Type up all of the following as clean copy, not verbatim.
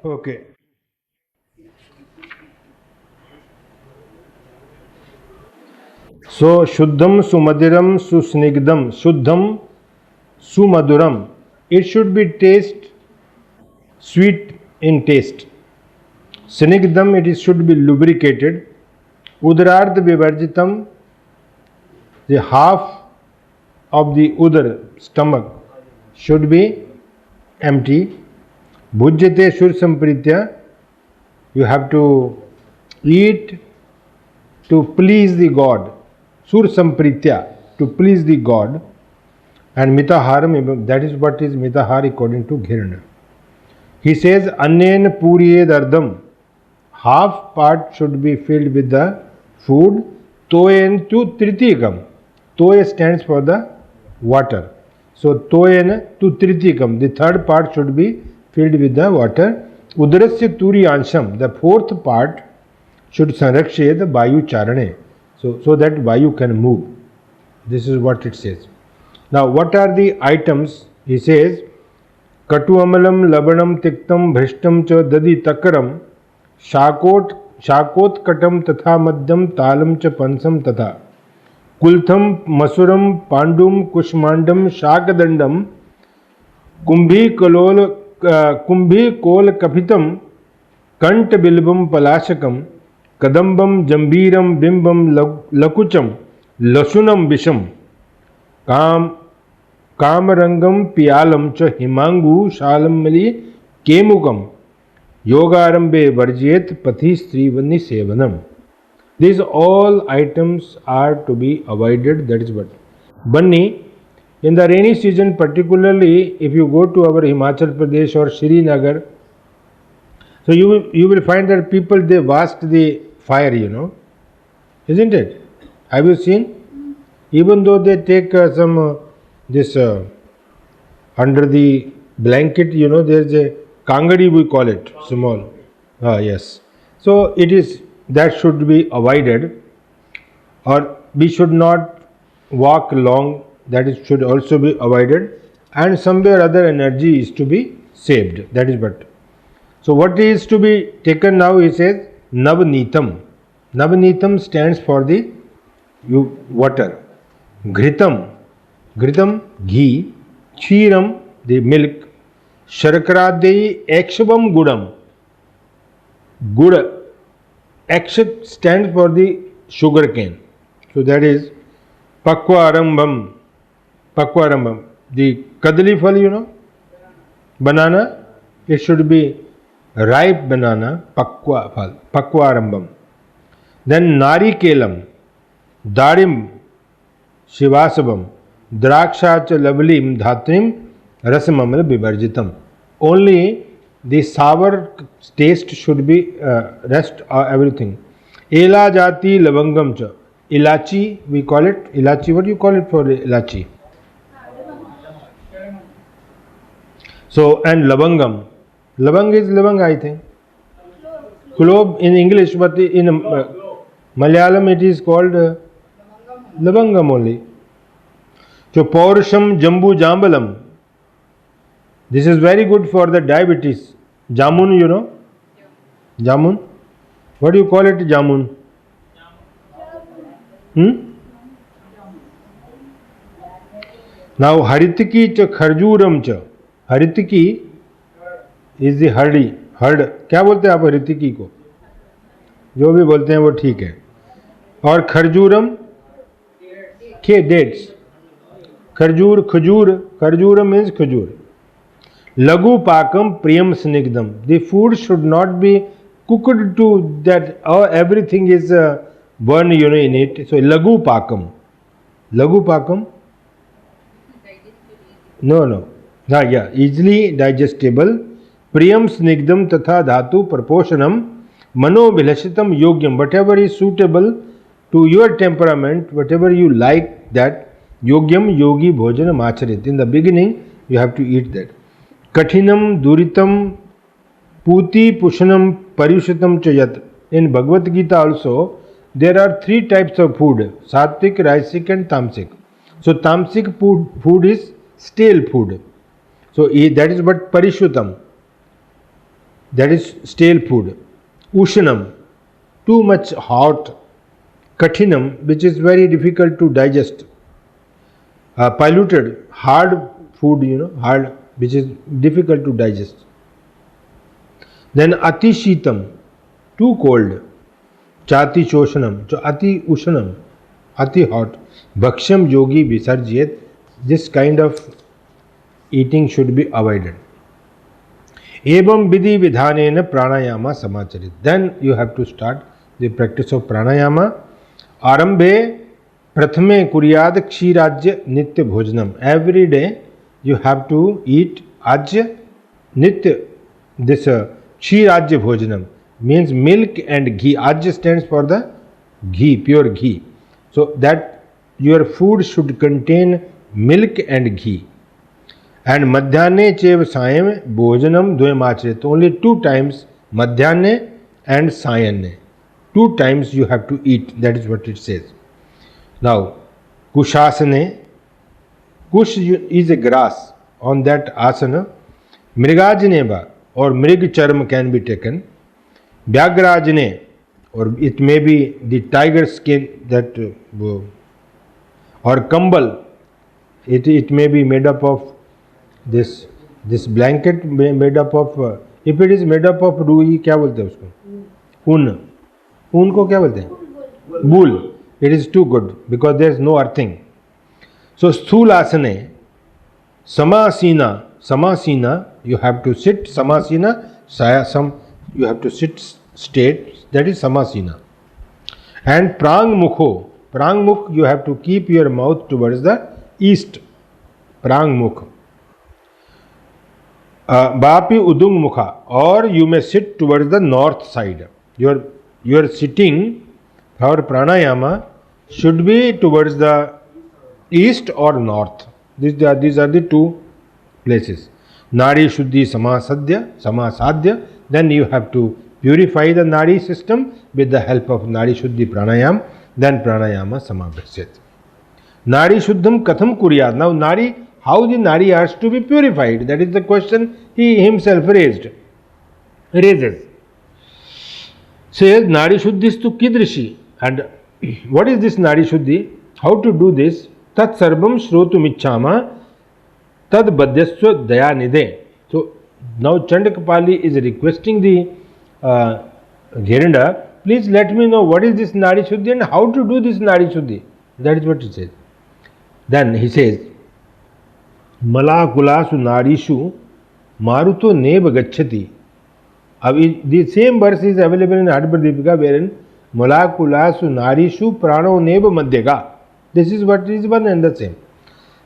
Okay. So Shuddham Sumadiram Susnigdam Shuddham Sumaduram. It should be taste sweet in taste. Snigdam, it is, should be lubricated. Udarardha Vivarjitam, the half of the udar, stomach, should be empty. Bhujyate Shur Sampritya, you have to eat to please the God. Sur Sampritya, to please the God. And Mitaharam, that is what is Mitahar according to Ghirana. He says, Annen Puriyedardam, half part should be filled with the food. Toyen tu Tritikam. Toy stands for the water. So Toyen tu Tritikam, the third part should be filled with the water. Udarasya Turi Ansham, the fourth part should sanrakshe the Vayu Charane, so that Vayu can move. This is what it says. Now, what are the items? He says, Katu amalam labanam tiktam bhrishtam cha dadi takaram shakot katam tatha madhyam talam cha pansam tatha kultham masuram pandum kushmandam shakadandam kumbhi kol kapitam kant bilbam palashakam kadambam jambhiram bimbam lakucham lasunam visham कामरंगम पियालम च हिमांगु शालमली केमुकम योगारंभे वर्जित पथि स्त्रीवनि सेवनम. These all items are to be avoided. That is what. Bunny, in the rainy season, particularly if you go to our Himachal Pradesh or Srinagar, so you will find that people, they waste the fire, isn't it? Have you seen? Even though they take some this under the blanket, there's a kangadi, we call it, small. Yes. So it is, that should be avoided, or we should not walk long, that is should also be avoided, and somewhere other energy is to be saved. That is what. So what is to be taken now? He says Navneetam. Navneetam stands for the water. Ghritam, ghee. Kshiram, the milk. Sharkaradeyi Akshavam Gudam. Gud. Akshat stands for the sugar cane. So that is Pakwarambam. The kadali phal, banana, it should be ripe banana, Pakwarambam. Then Narikelam, Darim, Shivasabam, Draksha cha lavlim dhatrim rasamamala bivarjitam. Only the sour taste should be rest everything. Ela jati lavangam cha. Ilachi, we call it. Ilachi, what do you call it for ilachi? So, and lavangam. Lavang is lavang, I think. Clove in English, but in Malayalam it is called lavangam only. So Paurusham Jambu Jambalam. This is very good for the diabetes. Jamun, Jamun. What do you call it, jamun? Now Haritiki cha Kharjuram cha. Haritiki is the heard. क्या बोलते हैं आप हरितिकी को? जो भी बोलते हैं वो ठीक है. और खरजूरम के डेट्स. खजूर मीन्स खजूर. लघु पाकम प्रियम स्निग्धम. The food should not be cooked to that everything is burn in it. So लघु पाकम no easily digestible. Priyam snigdam tatha dhatu praposhanam manovilasitam yogyam. Whatever is suitable to your temperament, whatever you like, that yogyam yogi bhojanam acharit. In the beginning you have to eat that. Kathinam duritam puti pushanam paryushatam chayat. In Bhagavad Gita also there are three types of food: sattvic, rajasic and tamasic. So tamasic food is stale food. So that is what parishutam. that is stale food. Ushanam, too much hot. Kathinam, which is very difficult to digest. Polluted, hard food, hard, which is difficult to digest. Then Ati Shitam, too cold. Chati Choshanam, Ati Ushanam, Ati hot. Bhaksham Yogi Visarjyet, this kind of eating should be avoided. Evam Vidhi Vidhanena Pranayama Samacharit. Then you have to start the practice of pranayama. Arambe Prathame Kuryad Kshirajya Nitya Bhojanam. Every day you have to eat Ajya Nitya. This Kshirajya Bhojanam means milk and ghee. Ajya stands for the ghee, pure ghee. So that your food should contain milk and ghee. And Madhyane Chev Sayam Bhojanam Dvayamachrit. Only 2 times, Madhyane and Sayane. 2 times you have to eat. That is what it says. Now, Kushasane. Kush is a grass. On that asana, Mrigajaneva or Mrig Charm can be taken. Vyagrajane, or it may be the tiger skin that, or Kambal. It may be made up of this blanket made up of, if it is made up of रूई, क्या बोलते हैं उसको? ऊन को क्या बोलते हैं? Wool. It is too good because there is no earthing. So sthulasane, samasina, you have to sit samasina, you have to sit straight, that is samasina. And prangmukh, you have to keep your mouth towards the east, prangmukh. Bapi udung mukha, or you may sit towards the north side. Your sitting for pranayama should be towards the east or north. These are the 2 places. Nadi Shuddhi Samasadhya. Then you have to purify the Nadi system with the help of Nadi Shuddhi Pranayam. Then Pranayama Samabhasyat. Nadi Shuddham Katham Kuryat. Now Nadi, how the Nadi has to be purified? That is the question he himself raises. Says Nadi Shuddhistu Kidrishi. And what is this Nadi Shuddhi? How to do this? Tat Sarvam Shrotumichama Tad Badhyaswa Dayanide. So now Chandakapali is requesting the Ghirinda, please let me know what is this Nadi Shuddhi and how to do this Nadi Shuddhi. That is what he says. Then he says, Malakulasu Nadishu Maruto Neva Gachati. The same verse is available in Adhipradipika, wherein Malakulasu Nadishu Prano Neva Madhyaka. This is what is one and the same.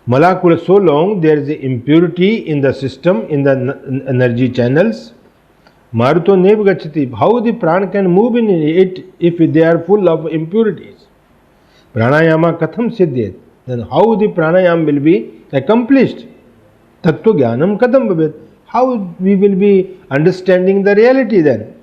Malakula, so long there is impurity in the system, in the energy channels. Maruto Neva Gachati. How the prana can move in it if they are full of impurities? Pranayama Katham Siddhyat. Then how the pranayam will be accomplished? Tattva Jnanam Katham Bhavet. How we will be understanding the reality then?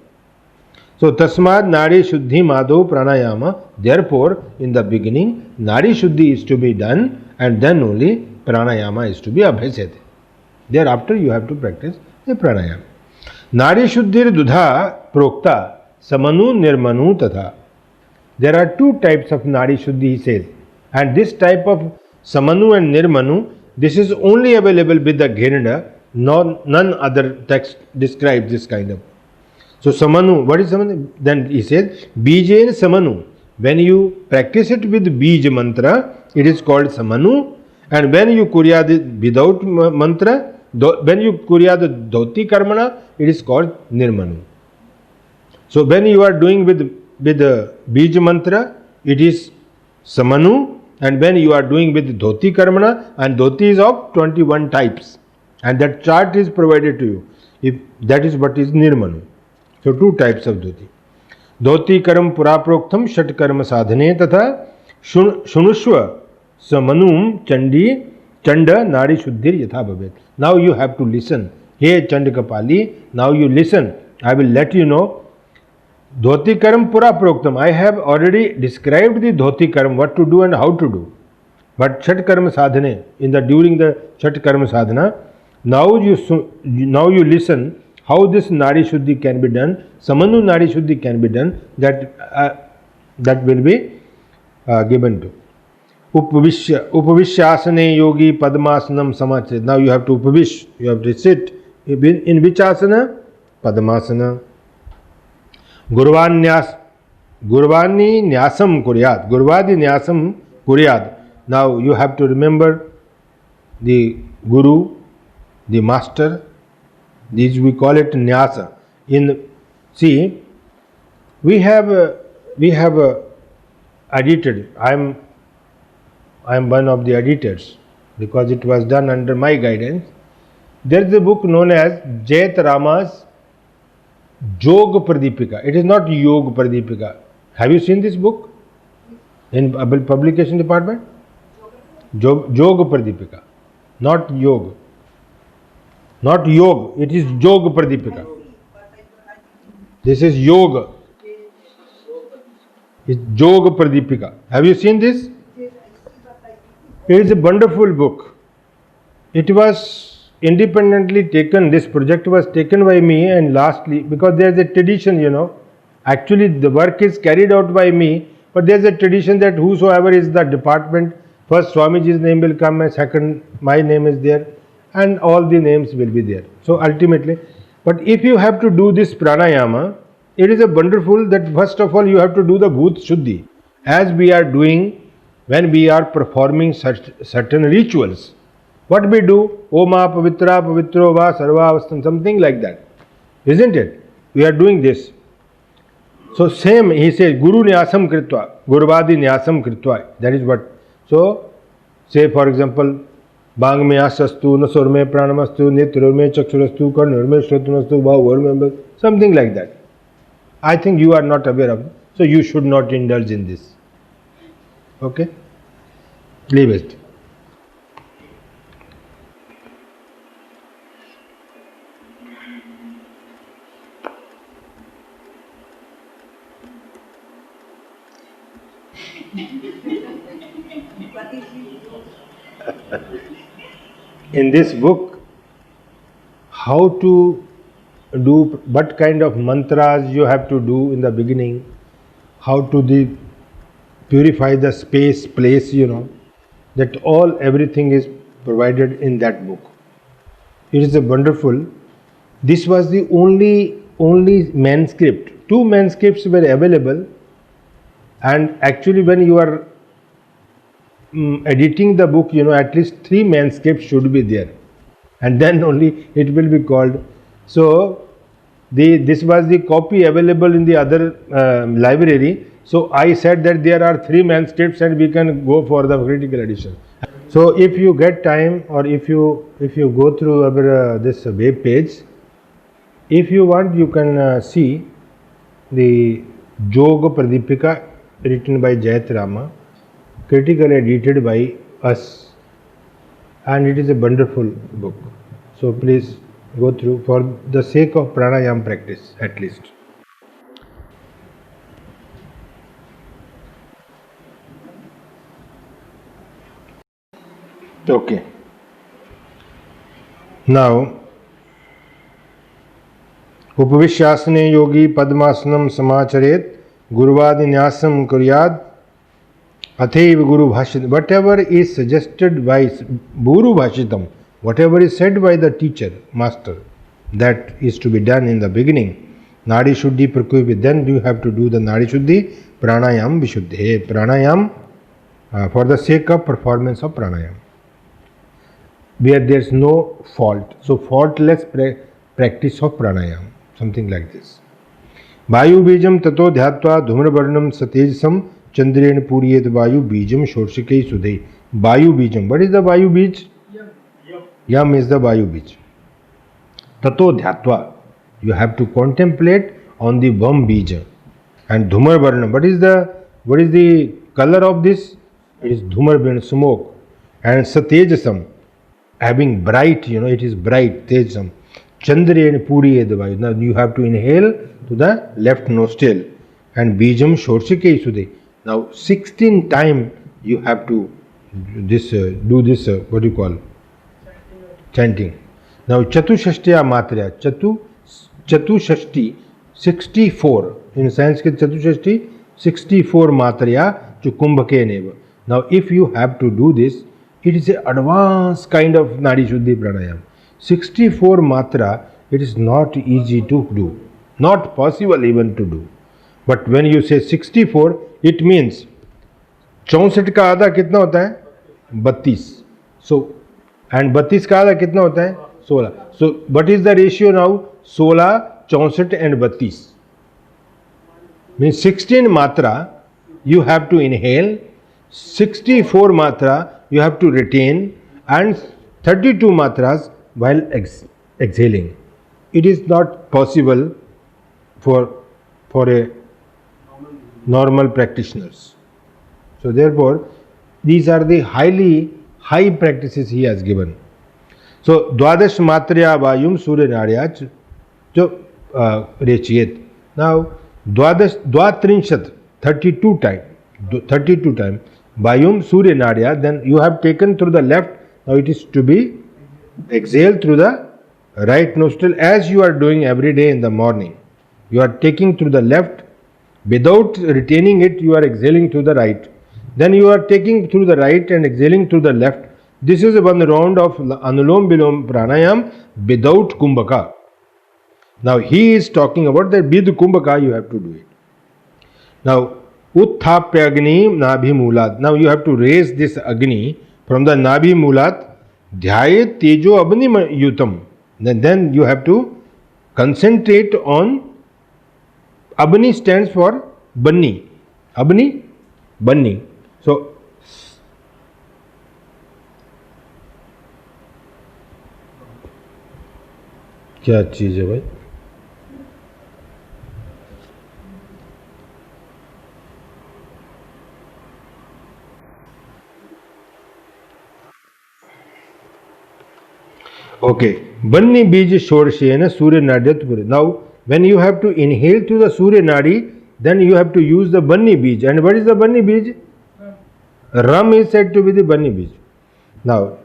So Tasmad Nadi Shuddhi Madhav Pranayama. Therefore, in the beginning, Nadi Shuddhi is to be done, and then only Pranayama is to be abhasyate. Thereafter, you have to practice the Pranayama. Nadi Shuddhir Dudha Prokta Samanu Nirmanu Tatha. There are 2 types of Nadi Shuddhi, he says. And this type of Samanu and Nirmanu, this is only available with the Ghirinda. None other text describes this kind of. So Samanu, what is Samanu? Then he says, Bijain Samanu. When you practice it with Bij mantra, it is called Samanu. And when you Kuryad without mantra, when you Kuryad Dhoti Karmana, it is called Nirmanu. So when you are doing with the Bij mantra, it is Samanu. And when you are doing with Dhoti Karmana, and Dhoti is of 21 types. And that chart is provided to you. If that is what is Nirmanu. So 2 types of Dhoti. Dhoti Karam Puraproktam Shat Karma Sadhane Tatha Shunushva Samanum Chandi Chanda Nadi Shuddhir Yatha Bhavet. Now you have to listen. Hey Chandakapali, now you listen. I will let you know. Dhoti Karam Puraproktam. I have already described the Dhoti Karam, what to do and how to do. But Shat Karma Sadhane, during the Shat Karma Sadhana, now you listen how this Nadi Shuddhi can be done, Samanu Nadi Shuddhi can be done, that will be given to. Upavishyasane yogi padmasanam samachit. Now you have to upavish, you have to sit. In which asana? Padmasana. Gurvani nyasam kuryat. Gurvadi nyasam kuryat. Now you have to remember the Guru, the Master. These we call it nyasa. See, we have edited. I am one of the editors because it was done under my guidance. There is a book known as Jayat Rama's Jog Pradipika. It is not Yog Pradipika. Have you seen this book in publication department? Jog Pradipika, not Yog. Not Yog, it is Jog Pradipika. This is Yoga. It's Jog Pradipika. Have you seen this? It is a wonderful book. It was independently taken. This project was taken by me, and lastly, because there is a tradition, actually the work is carried out by me, but there is a tradition that whosoever is the department, first Swamiji's name will come, and second my name is there, and all the names will be there. So ultimately, but if you have to do this pranayama, it is a wonderful that first of all you have to do the Bhut Shuddhi, as we are doing when we are performing certain rituals. What we do? Oma Pavitra Pavitro Va Sarvavastan, something like that. Isn't it? We are doing this. So same, he says, Guru Nyasam Kritva, Gurvadi Nyasam Kritva. That is what. So, say for example, Bang me asastu, Nasur me pranamastu, Nitrur me chakshurastu, Karnur me shratanastu, Bhavur me, something like that. I think you are not aware of it. So you should not indulge in this. Okay? Leave it. In this book, how to do, what kind of mantras you have to do in the beginning, how to purify the space, place, that everything is provided in that book. It is a wonderful. This was the only manuscript. 2 manuscripts were available, and actually when you are editing the book, at least 3 manuscripts should be there, and then only it will be called. So this was the copy available in the other library. So I said that there are 3 manuscripts and we can go for the critical edition. So if you get time, or if you go through our this web page, if you want, you can see the Yoga Pradipika written by Jayat Rama, critically edited by us, and it is a wonderful book. So please go through for the sake of pranayam practice at least. Okay. Now, Upavishyasane yogi padmasanam samacharet gurvadi nyasam kuryad athaiva guru bhashit. Whatever is suggested by Guru Bhashitam, whatever is said by the teacher, master, that is to be done in the beginning. Nadi Shuddhi Prakuvi, then you have to do the Nadi Shuddhi, Pranayam Vishuddhi. Pranayam for the sake of performance of pranayam, where there is no fault. So faultless practice of pranayam, something like this. Vayu bijam tato dhyatva dhumravarnam satejasam chandrena puriyet vayu bijam shorshikei sudhei. Vayu bijam. What is the vayu bij? Yam is the vayu bij. Tato dhyatva. You have to contemplate on the vam bija. And dhumar varnam. What is the color of this? It is dhumar varnam, smoke. And satejasam, having bright, it is bright, tejasam. Chandrena puriyet vayu. Now you have to inhale to the left nostril. And bijam shorshikei sudhei. Now 16 times you have to do this, what do you call? Chanting. Now chatushashtya matra. Chatu चतुष्षष्टि 64 इन संस्कृत चतुष्षष्टि 64 मात्रया जो कुंभकेनेव. Now if you have to do this, it is an advanced kind of Nadi Shuddhi pranayam. 64 matra, it is not easy to do, not possible even to do. But when you say 64, it means 64 का आधा कितना होता है? 32. So and 32 का आधा कितना होता है? 16. So what is the ratio now? 16, 64 and 32. Means 16 matra you have to inhale, 64 matra you have to retain, and 32 matras while exhaling. It is not possible for a normal practitioners. So therefore these are the high practices he has given. So dwadash matrya vayum surya nadya jo rechiyet. Now dvatrinshat 32 time vayum surya nadya, then you have taken through the left. Now it is to be exhaled through the right nostril, as you are doing every day in the morning. You are taking through the left, without retaining it you are exhaling through the right. Then you are taking through the right and exhaling through the left. This is one round of Anulom Vilom Pranayam without Kumbhaka. Now he is talking about that with Kumbhaka you have to do it. Now Utthapya Agni Nabhi Mulat. Now you have to raise this Agni from the Nabhi Mulat. Dhyayet Tejo Abni Yutam. Then you have to concentrate on Abni stands for Banni. Abni, Banni. So क्या चीज़ है भाई? Okay, Banni Bij Shorshena Surya Nadyatpuri. Now, when you have to inhale through the Surya Nadi, then you have to use the Banni Bij. And what is the Banni Bij? Ram is said to be the Banni Bij. Now,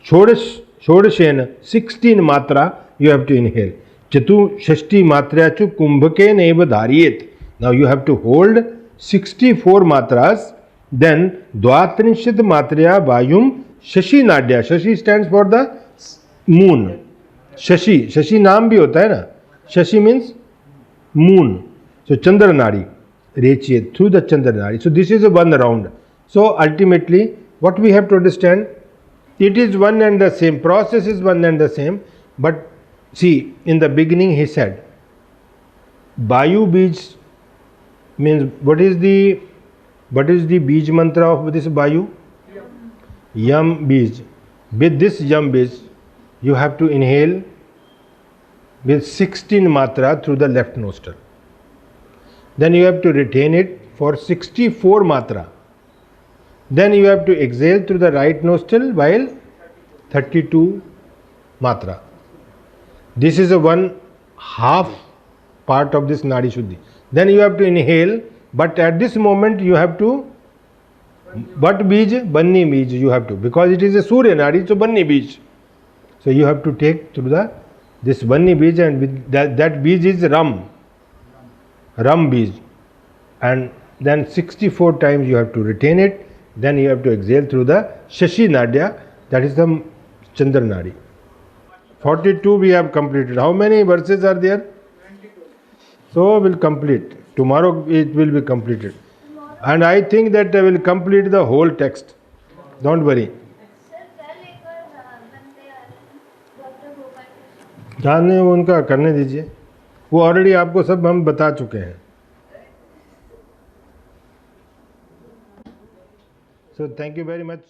Shodashena 16 matra you have to inhale. Chatu Shashti matra chu Kumbhake neva dhariyet. Now you have to hold 64 matras. Then Dvatrinshit matraya vayum Shashi Nadya. Shashi stands for the moon. Shashi नाम भी होता है ना. Shashi means moon. So Chandra Nadi rechiyet through the Chandra Nadi. So this is a one round. So ultimately what we have to understand, it is one and the same, process is one and the same. But see, in the beginning he said Vayu Bij means what is the Bij mantra of this Vayu? Yam Bij. With this Yam Bij you have to inhale with 16 matra through the left nostril. Then you have to retain it for 64 matra. Then you have to exhale through the right nostril while 32 matra. This is a one half part of this Nadi Shuddhi. Then you have to inhale, but at this moment you have to, what Bij? Banni Bij you have to, because it is a Surya Nadi, so Banni Bij. So you have to take through this Banni Bij, and with that Bij is Ram Bij, and then 64 times you have to retain it. Then you have to exhale through the Shashi Nadya, that is the Chandra Nadi. 42 we have completed. How many verses are there? 22. So we'll complete. Tomorrow it will be completed. And I think that I will complete the whole text. Don't worry. जाने वो उनका करने दीजिए, वो already आपको सब हम बता चुके हैं. So thank you very much.